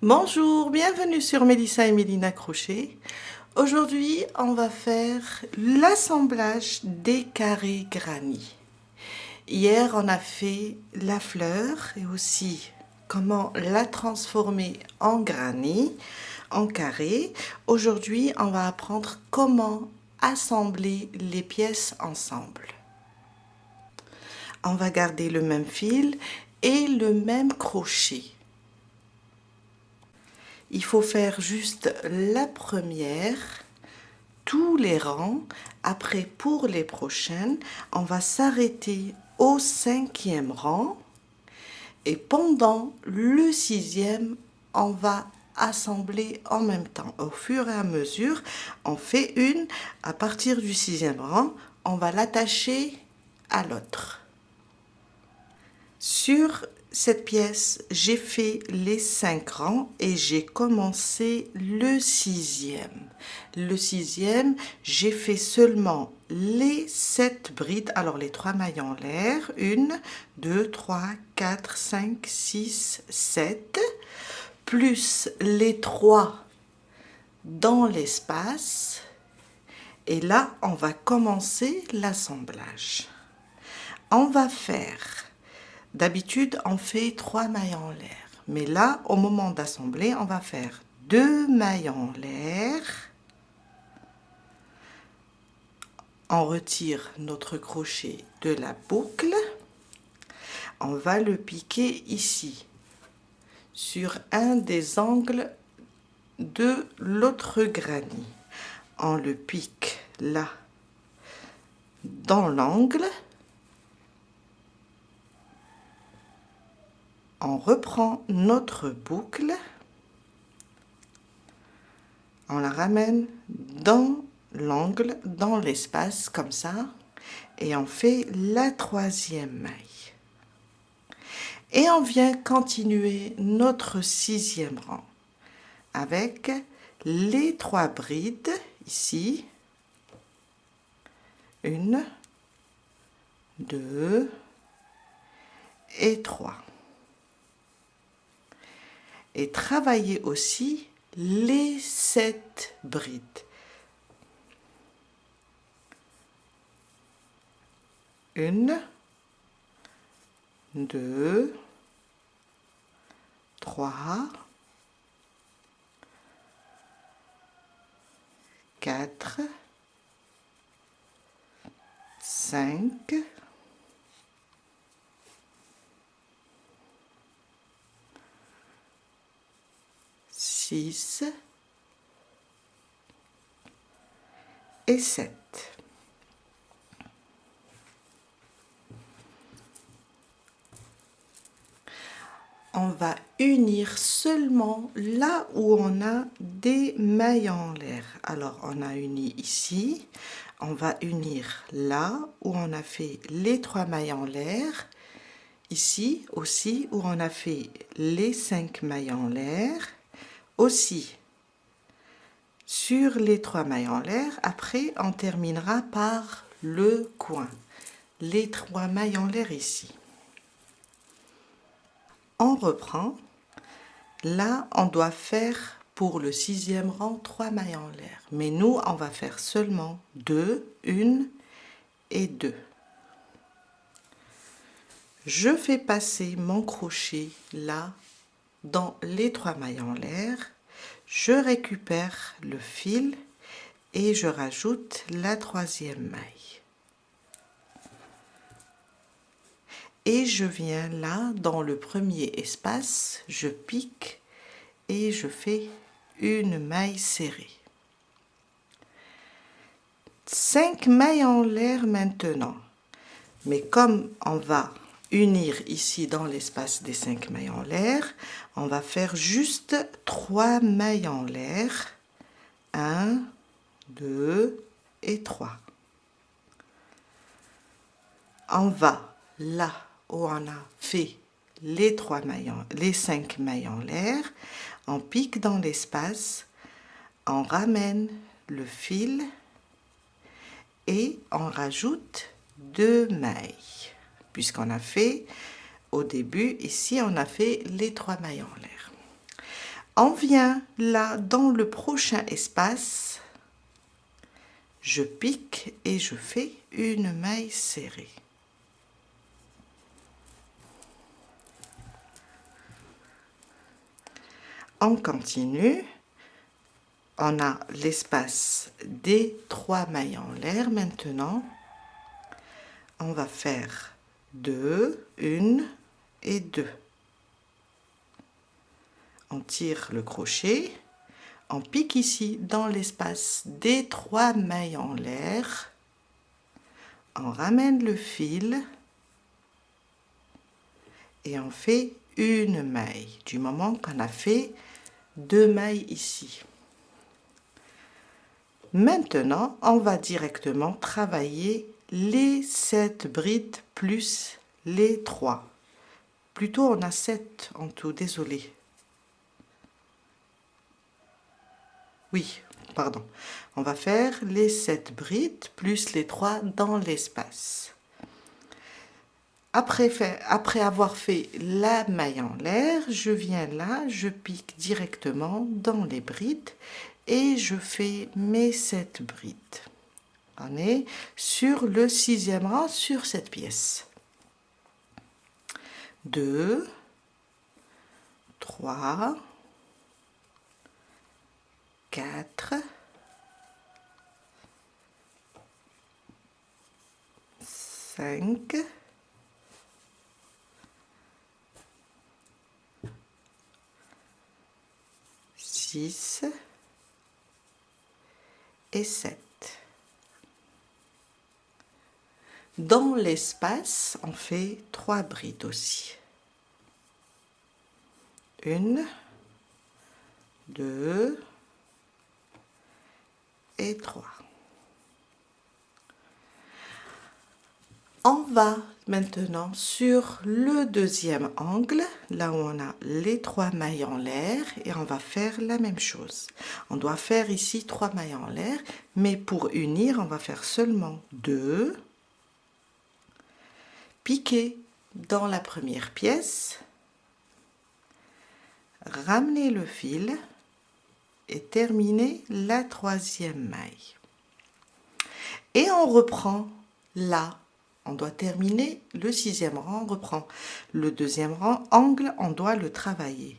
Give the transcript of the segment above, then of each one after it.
Bonjour, bienvenue sur Mélissa et Mélina Crochet. Aujourd'hui, on va faire l'assemblage des carrés granny. Hier, on a fait la fleur et aussi comment la transformer en granny, en carré. Aujourd'hui, on va apprendre comment assembler les pièces ensemble. On va garder le même fil et le même crochet. Il faut faire juste la première, tous les rangs. Après, pour les prochaines, on va s'arrêter au 5e rang. Et pendant le 6e, on va assembler en même temps. Au fur et à mesure, on fait une. À partir du 6e rang, on va l'attacher à l'autre. Sur cette pièce, j'ai fait les 5 rangs et j'ai commencé le 6e. Le 6e, j'ai fait seulement les 7 brides, alors les 3 mailles en l'air, 1, 2, 3, 4, 5, 6, 7, plus les 3 dans l'espace. Et là, on va commencer l'assemblage. On va faire... D'habitude, on fait 3 mailles en l'air. Mais là, au moment d'assembler, on va faire 2 mailles en l'air. On retire notre crochet de la boucle. On va le piquer ici, sur un des angles de l'autre granny. On le pique là, dans l'angle. On reprend notre boucle, on la ramène dans l'angle, dans l'espace comme ça, et on fait la 3e maille. Et on vient continuer notre 6e rang avec les 3 brides ici. 1, 2 et 3. Et travailler aussi les 7 brides. 1, 2, 3, 4, 5, 6 et 7. On va unir seulement là où on a des mailles en l'air. Alors, on a uni ici. On va unir là où on a fait les 3 mailles en l'air. Ici aussi où on a fait les 5 mailles en l'air. Aussi sur les 3 mailles en l'air. Après, on terminera par le coin. Les 3 mailles en l'air ici. On reprend. Là, on doit faire pour le 6e rang 3 mailles en l'air. Mais nous, on va faire seulement 2, 1 et 2. Je fais passer mon crochet là, dans les 3 mailles en l'air. Je récupère le fil et je rajoute la 3e maille. Et je viens là, dans le premier espace, je pique et je fais une maille serrée. 5 mailles en l'air maintenant. Mais comme on va unir ici dans l'espace des 5 mailles en l'air, on va faire juste 3 mailles en l'air. 1, 2 et 3. On va là où on a fait les 5 mailles en l'air, on pique dans l'espace, on ramène le fil et on rajoute 2 mailles, puisqu'on a fait au début, ici on a fait les 3 mailles en l'air. On vient là dans le prochain espace, je pique et je fais une maille serrée. On continue. On a l'espace des 3 mailles en l'air. Maintenant, on va faire 2, 1 et 2. On tire le crochet, on pique ici dans l'espace des 3 mailles en l'air, on ramène le fil et on fait une maille du moment qu'on a fait 2 mailles ici. Maintenant, on va directement travailler les 7 brides plus les 3. Plutôt, on a 7 en tout, désolé. Oui, pardon. On va faire les 7 brides plus les 3 dans l'espace. Après avoir fait la maille en l'air, je viens là, je pique directement dans les brides et je fais mes 7 brides. On est sur le 6e rang sur cette pièce. 2, 3, 4, 5, 6 et 7. Dans l'espace, on fait 3 brides aussi. 1, 2 et 3. On va maintenant sur le 2e angle, là où on a les 3 mailles en l'air, et on va faire la même chose. On doit faire ici 3 mailles en l'air, mais pour unir, on va faire seulement 2, piquer dans la première pièce, ramener le fil et terminer la 3e maille. Et on reprend là. On doit terminer le 6e rang, on reprend le 2e rang, angle, on doit le travailler.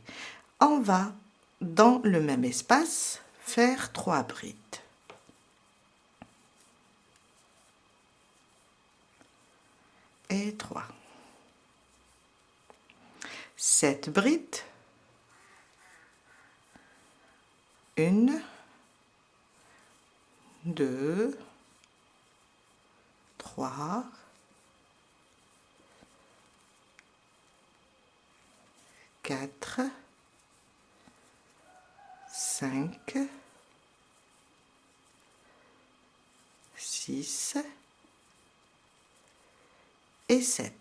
On va dans le même espace faire 3 brides. Et 3. 7 brides. 1, 2, 3, 4, 5, 6 et 7.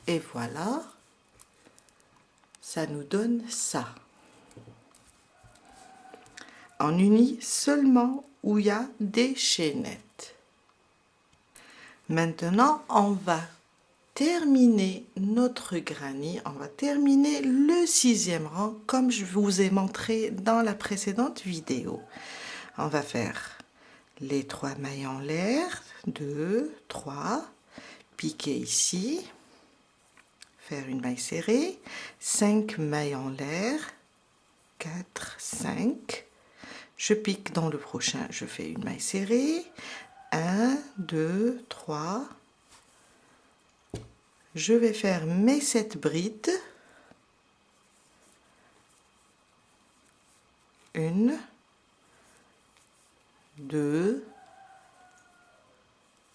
Et voilà, ça nous donne ça. On unit seulement où il y a des chaînettes. Maintenant, on va terminer notre granny, on va terminer le 6e rang comme je vous ai montré dans la précédente vidéo. On va faire les 3 mailles en l'air, 2, 3, piquer ici, faire une maille serrée, 5 mailles en l'air, 4, 5, je pique dans le prochain, je fais une maille serrée, 1, 2, 3, je vais faire mes 7 brides, 1, 2,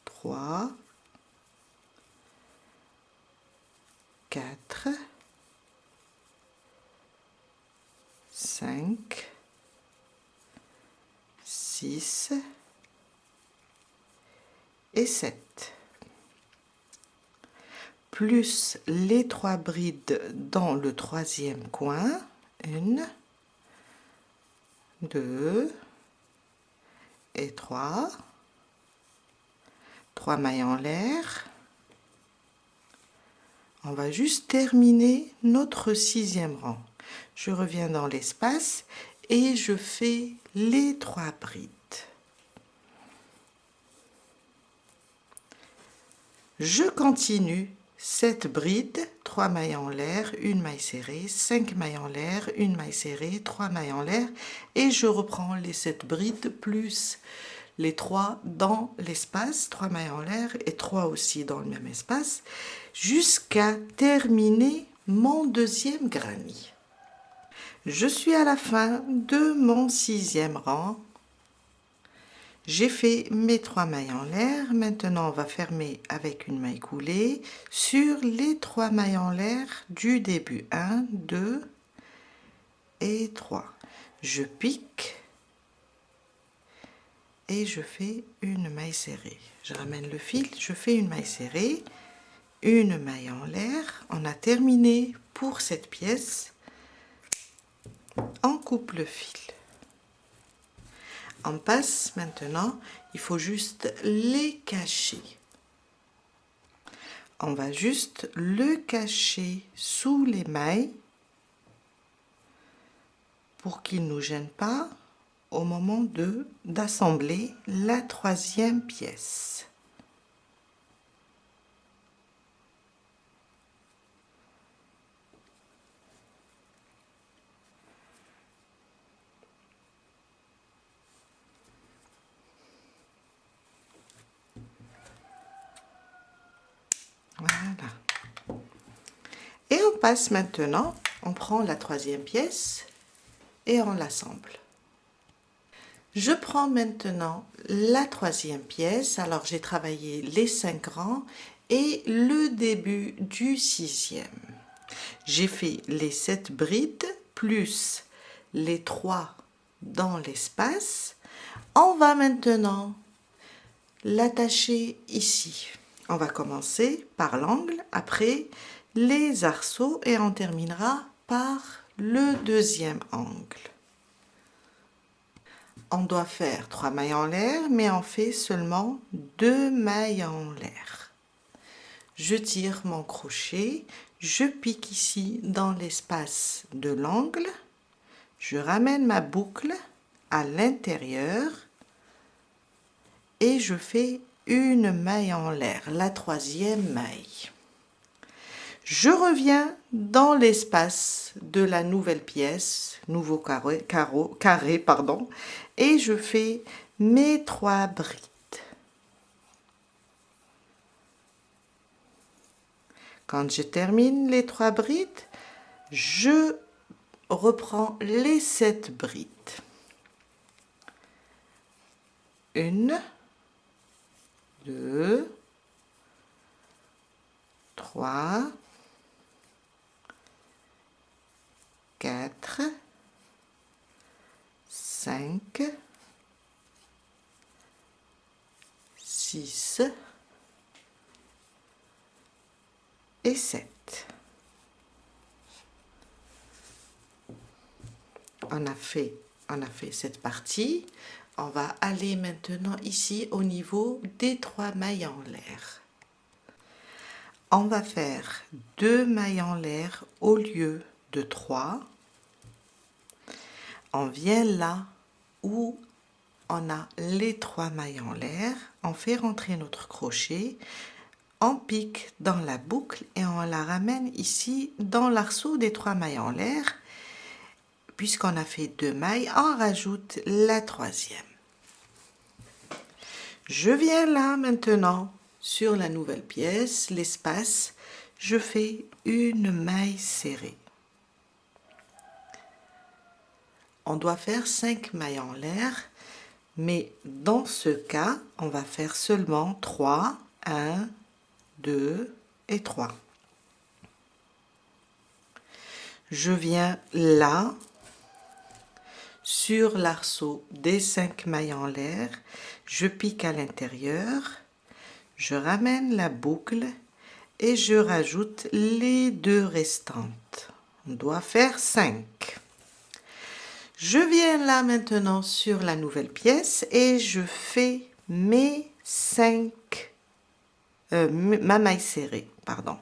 3, 4, 5, 6 et 7. Plus les 3 brides dans le 3e coin, 1, 2 et 3, 3 mailles en l'air, On va juste terminer notre 6e rang. Je reviens dans l'espace et je fais les 3 brides. Je continue cette bride, 3 mailles en l'air, une maille serrée, 5 mailles en l'air, une maille serrée, 3 mailles en l'air et je reprends les 7 brides plus les 3 dans l'espace, 3 mailles en l'air et 3 aussi dans le même espace, jusqu'à terminer mon 2e granny. Je suis à la fin de mon 6e rang. J'ai fait mes 3 mailles en l'air. Maintenant, on va fermer avec une maille coulée sur les 3 mailles en l'air du début. 1, 2 et 3. Je pique et je fais une maille serrée. Je ramène le fil, je fais une maille serrée, une maille en l'air. On a terminé pour cette pièce. On coupe le fil. On passe maintenant, il faut juste les cacher. On va juste le cacher sous les mailles pour qu'il ne nous gêne pas au moment d'assembler la 3e pièce. Voilà. Et on passe maintenant, on prend la 3e pièce et on l'assemble. Je prends maintenant la 3e pièce. Alors j'ai travaillé les 5 rangs et le début du 6e. J'ai fait les 7 brides plus les 3 dans l'espace. On va maintenant l'attacher ici. On va commencer par l'angle, après les arceaux et on terminera par le 2e angle. On doit faire 3 mailles en l'air, mais on fait seulement 2 mailles en l'air. Je tire mon crochet, je pique ici dans l'espace de l'angle, je ramène ma boucle à l'intérieur et je fais une maille en l'air, la 3e maille. Je reviens dans l'espace de la nouvelle pièce, nouveau carré, pardon, et je fais mes 3 brides. Quand je termine les 3 brides, je reprends les 7 brides. 1, 2, 3, 4, 5, 6 et 7. On a fait cette partie. On va aller maintenant ici au niveau des 3 mailles en l'air. On va faire 2 mailles en l'air au lieu de 3. On vient là où on a les 3 mailles en l'air. On fait rentrer notre crochet. On pique dans la boucle et on la ramène ici dans l'arceau des 3 mailles en l'air. Puisqu'on a fait 2 mailles, on rajoute la 3e. Je viens là maintenant sur la nouvelle pièce, l'espace, je fais une maille serrée. On doit faire 5 mailles en l'air, mais dans ce cas, on va faire seulement 3, 1, 2 et 3. Je viens là, sur l'arceau des 5 mailles en l'air, je pique à l'intérieur, je ramène la boucle et je rajoute les 2 restantes. On doit faire 5. Je viens là maintenant sur la nouvelle pièce et je fais mes 5, ma maille serrée, pardon.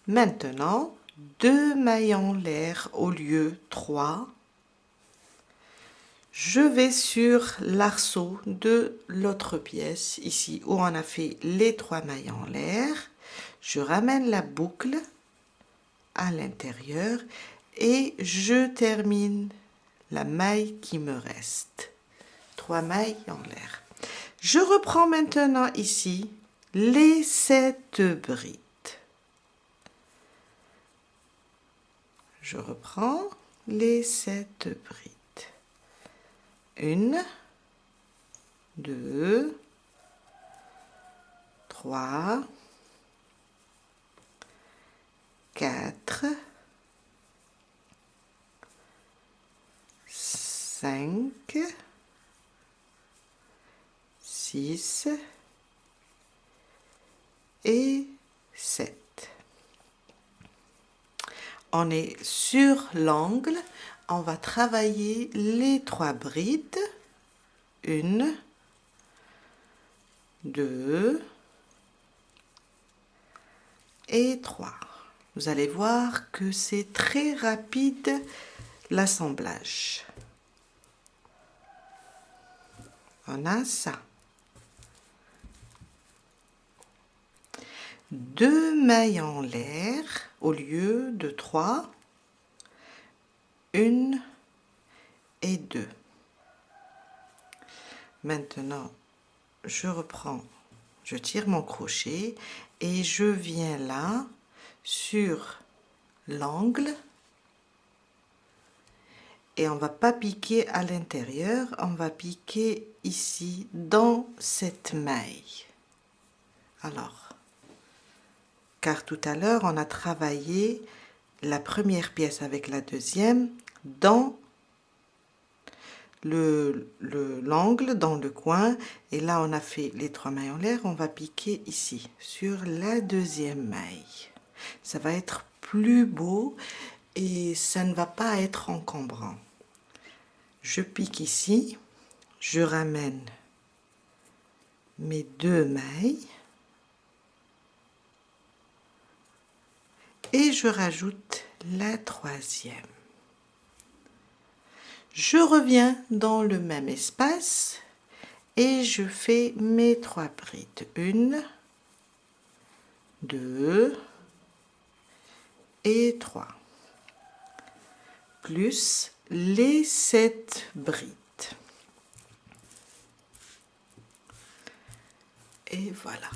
Maintenant, 2 mailles en l'air au lieu 3. Je vais sur l'arceau de l'autre pièce, ici où on a fait les 3 mailles en l'air. Je ramène la boucle à l'intérieur et je termine la maille qui me reste. 3 mailles en l'air. Je reprends maintenant ici les 7 brides. Je reprends les 7 brides. 1, 2, 3, 4, 5, 6 et 7. On est sur l'angle, on va travailler les 3 brides. 1, 2 et 3. Vous allez voir que c'est très rapide l'assemblage. On a ça. 2 mailles en l'air au lieu de 3. 1 et 2. Maintenant, je reprends, je tire mon crochet et je viens là sur l'angle et on va pas piquer à l'intérieur, on va piquer ici dans cette maille. Alors, car tout à l'heure on a travaillé la première pièce avec la deuxième dans l'angle, dans le coin, et là on a fait les 3 mailles en l'air, on va piquer ici sur la deuxième maille. Ça va être plus beau et ça ne va pas être encombrant. Je pique ici, je ramène mes 2 mailles et je rajoute la troisième. Je reviens dans le même espace et je fais mes 3 brides. 1, 2 et 3. Plus les 7 brides. Et voilà.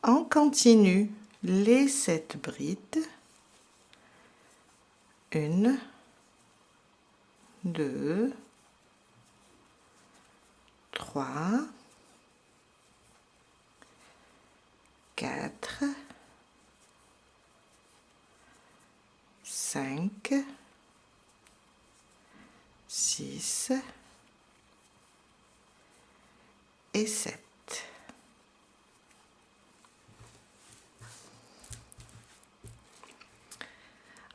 On continue les 7 brides. 1, 2, 3, 4, 5, 6 et 7.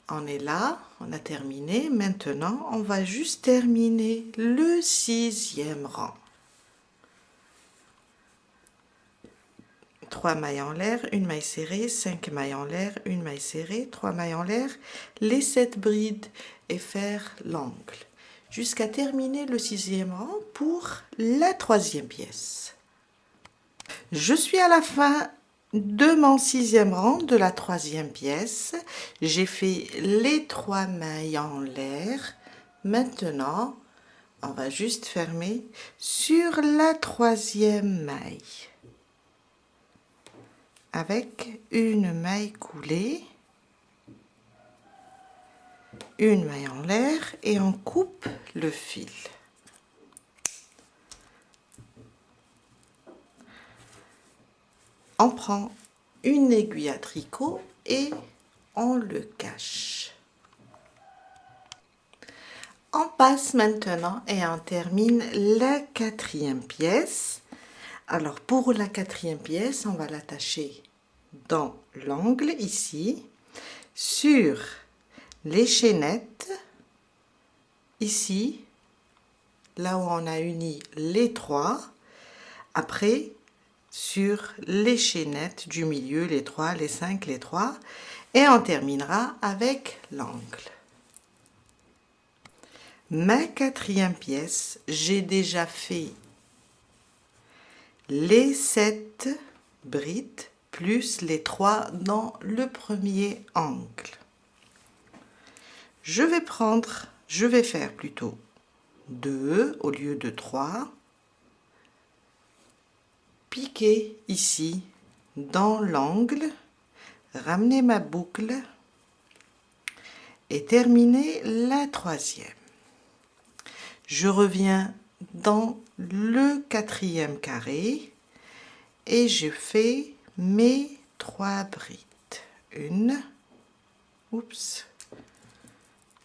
On est là, on a terminé. Maintenant, on va juste terminer le 6e rang. 3 mailles en l'air, 1 maille serrée, 5 mailles en l'air, 1 maille serrée, 3 mailles en l'air, les 7 brides et faire l'angle. Jusqu'à terminer le 6e rang pour la 3e pièce. Je suis à la fin de mon 6e rang de la 3e pièce. J'ai fait les 3 mailles en l'air. Maintenant, on va juste fermer sur la 3e maille avec une maille coulée, une maille en l'air et on coupe le fil. On prend une aiguille à tricot et on le cache. On passe maintenant et on termine la 4e pièce. Alors pour la 4e pièce, on va l'attacher dans l'angle ici, sur les chaînettes, ici, là où on a uni les 3. Après, sur les chaînettes du milieu, les 3, les 5, les 3, et on terminera avec l'angle. Ma quatrième pièce, j'ai déjà fait les 7 brides plus les 3 dans le premier angle. Je vais faire plutôt 2 au lieu de 3, piquer ici dans l'angle, ramener ma boucle et terminer la troisième. Je reviens dans le quatrième carré et je fais mes 3 brides. Une, oups,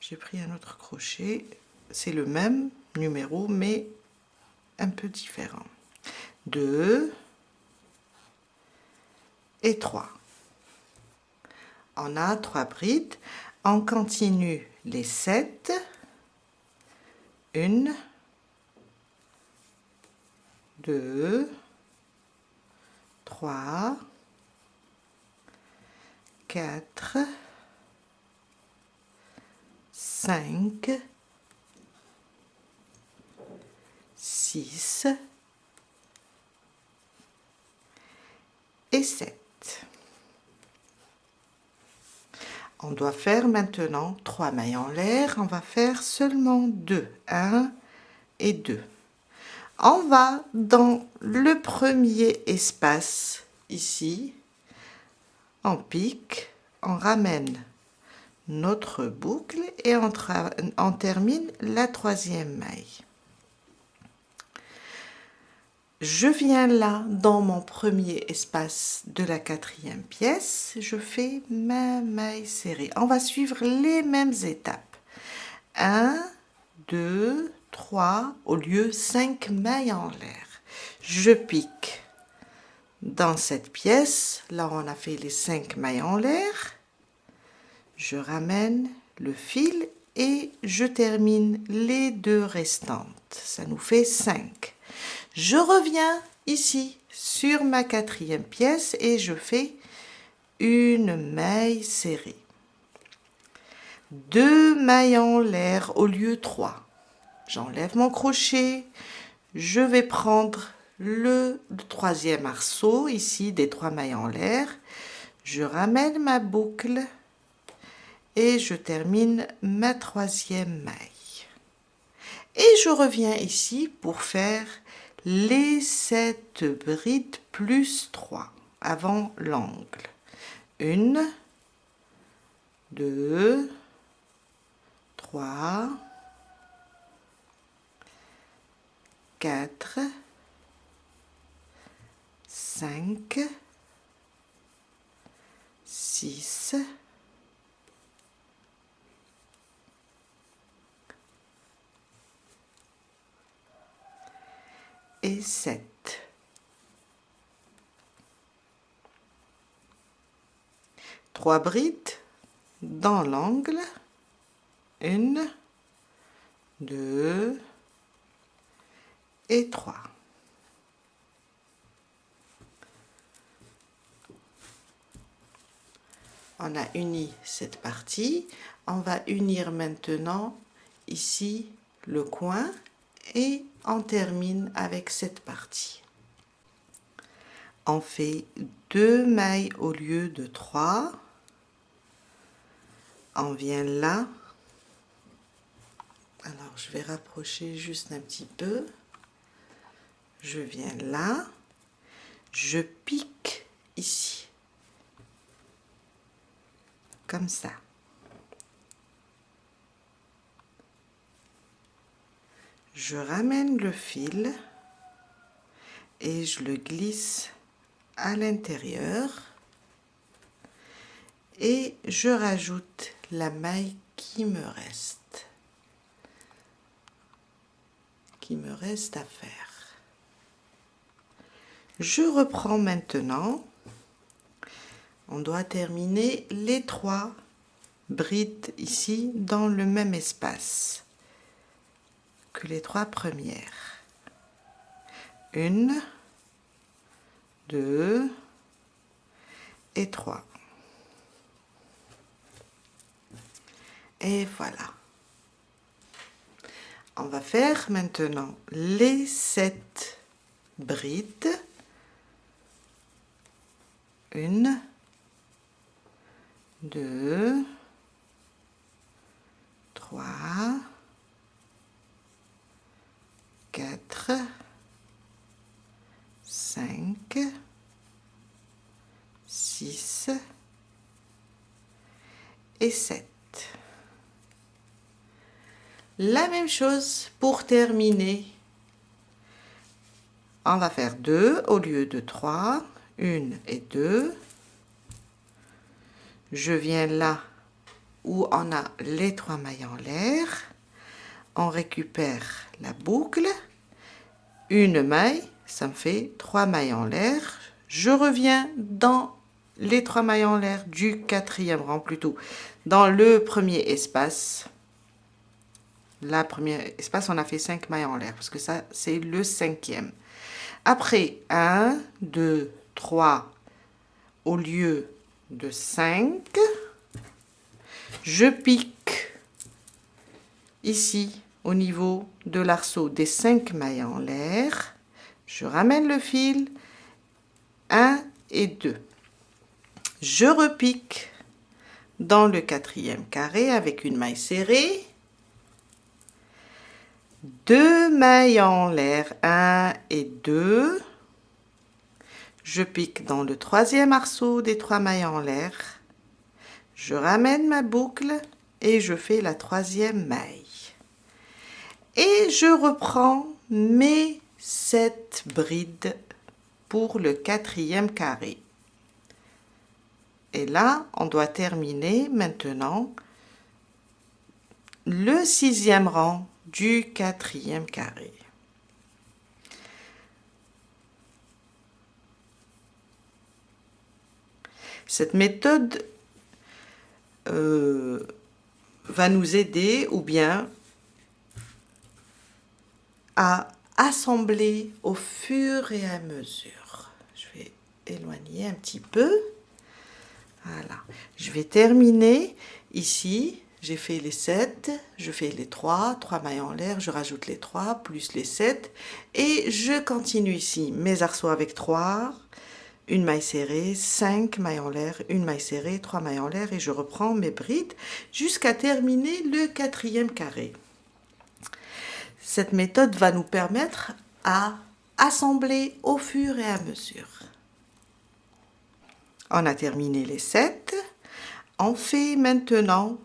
j'ai pris un autre crochet, c'est le même numéro mais un peu différent. 2 et 3. On a 3 brides, on continue les 7. 1, 2, 3, 4, 5, 6 et 7. On doit faire maintenant 3 mailles en l'air. On va faire seulement 2. 1 et 2. On va dans le premier espace ici. On pique, on ramène notre boucle et on termine la troisième maille. Je viens là dans mon premier espace de la quatrième pièce, je fais ma maille serrée. On va suivre les mêmes étapes. 1, 2, 3, au lieu 5 mailles en l'air. Je pique dans cette pièce, là on a fait les 5 mailles en l'air. Je ramène le fil et je termine les 2 restantes. Ça nous fait 5. Je reviens ici sur ma quatrième pièce et je fais une maille serrée. 2 mailles en l'air au lieu 3. J'enlève mon crochet. Je vais prendre le troisième arceau ici des 3 mailles en l'air. Je ramène ma boucle et je termine ma troisième maille. Et je reviens ici pour faire les 7 brides plus 3 avant l'angle. 1, 2, 3, 4, 5, 6, 7. Trois brides dans l'angle. 1, 2 et 3. On a uni cette partie. On va unir maintenant ici le coin et on termine avec cette partie. On fait 2 mailles au lieu de 3. On vient là. Alors, je vais rapprocher juste un petit peu. Je viens là. Je pique ici. Comme ça. Je ramène le fil et je le glisse à l'intérieur et je rajoute la maille qui me reste à faire. Je reprends maintenant. On doit terminer les 3 brides ici dans le même espace que les 3 premières. 1, 2 et 3. Et voilà. On va faire maintenant les 7 brides. 1, 2, 3, 4, 5, 6 et 7. La même chose pour terminer. On va faire 2 au lieu de 3. 1 et 2. Je viens là où on a les 3 mailles en l'air. On récupère la boucle. Une maille, ça me fait 3 mailles en l'air. Je reviens dans les 3 mailles en l'air du 4e rang, plutôt dans le premier espace. La première espace, on a fait 5 mailles en l'air parce que ça, c'est le 5e. Après, 1, 2, 3, au lieu de 5, je pique ici au niveau de l'arceau des 5 mailles en l'air. Je ramène le fil, 1 et 2. Je repique dans le 4e carré avec une maille serrée. 2 mailles en l'air, 1 et 2. Je pique dans le 3e arceau des 3 mailles en l'air. Je ramène ma boucle et je fais la 3e maille. Et je reprends mes 7 brides pour le 4e carré. Et là, on doit terminer maintenant le 6e rang du 4e carré. Cette méthode va nous aider ou bien à assembler au fur et à mesure. Je vais éloigner un petit peu. Voilà. Je vais terminer ici. J'ai fait les 7, je fais les 3 mailles en l'air, je rajoute les 3 plus les 7 et je continue ici mes arceaux avec 3, une maille serrée, 5 mailles en l'air, une maille serrée, 3 mailles en l'air et je reprends mes brides jusqu'à terminer le 4e carré. Cette méthode va nous permettre à assembler au fur et à mesure. On a terminé les 7, on fait maintenant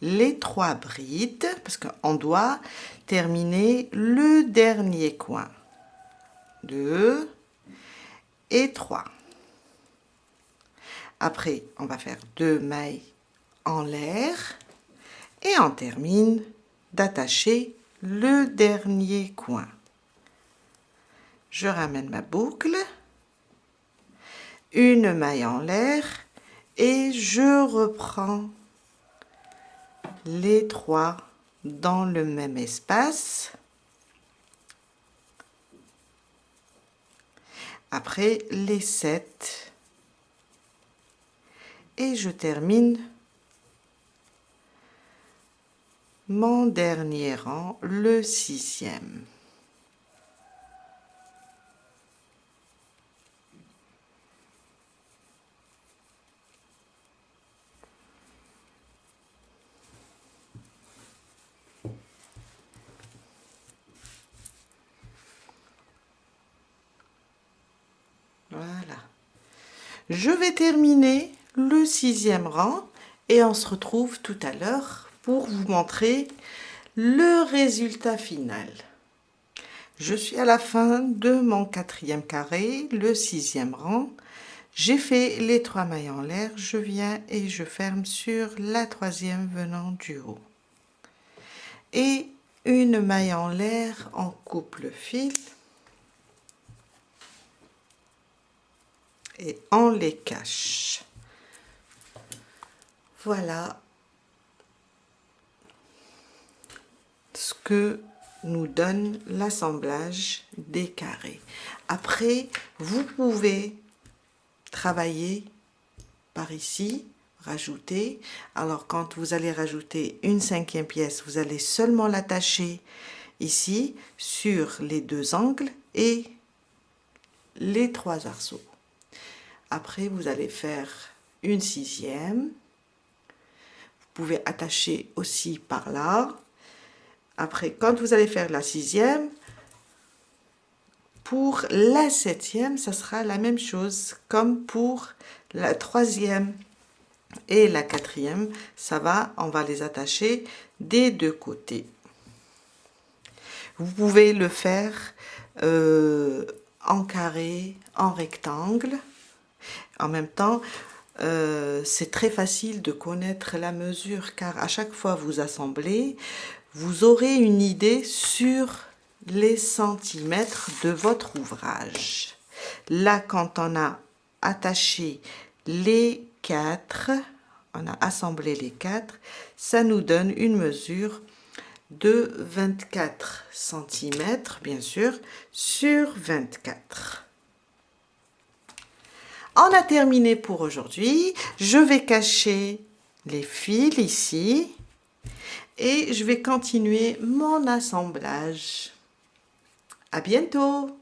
les 3 brides parce qu'on doit terminer le dernier coin. 2 et 3. Après, on va faire 2 mailles en l'air et on termine d'attacher le dernier coin. Je ramène ma boucle, une maille en l'air et je reprends les 3 dans le même espace. Après les 7 et je termine mon dernier rang, le 6e. Voilà. Je vais terminer le 6e rang et on se retrouve tout à l'heure pour vous montrer le résultat final. Je suis à la fin de mon 4e carré, le 6e rang. J'ai fait les 3 mailles en l'air, je viens et je ferme sur la 3e venant du haut. Et une maille en l'air, on coupe le fil. Et on les cache. Voilà ce que nous donne l'assemblage des carrés. Après, Vous pouvez travailler par ici, rajouter. Alors quand vous allez rajouter une 5e pièce, vous allez seulement l'attacher ici sur les 2 angles et les 3 arceaux. Après vous allez faire une 6e. Vous pouvez attacher aussi par là. Après quand vous allez faire la 6e, pour la 7e, ça sera la même chose comme pour la 3e et la 4e. Ça va, on va les attacher des 2 côtés. Vous pouvez le faire en carré, en rectangle. En même temps, c'est très facile de connaître la mesure car à chaque fois vous assemblez, vous aurez une idée sur les centimètres de votre ouvrage. Là, quand on a attaché les 4, on a assemblé les 4, ça nous donne une mesure de 24 cm, bien sûr, sur 24. On a terminé pour aujourd'hui. Je vais cacher les fils ici et je vais continuer mon assemblage. À bientôt!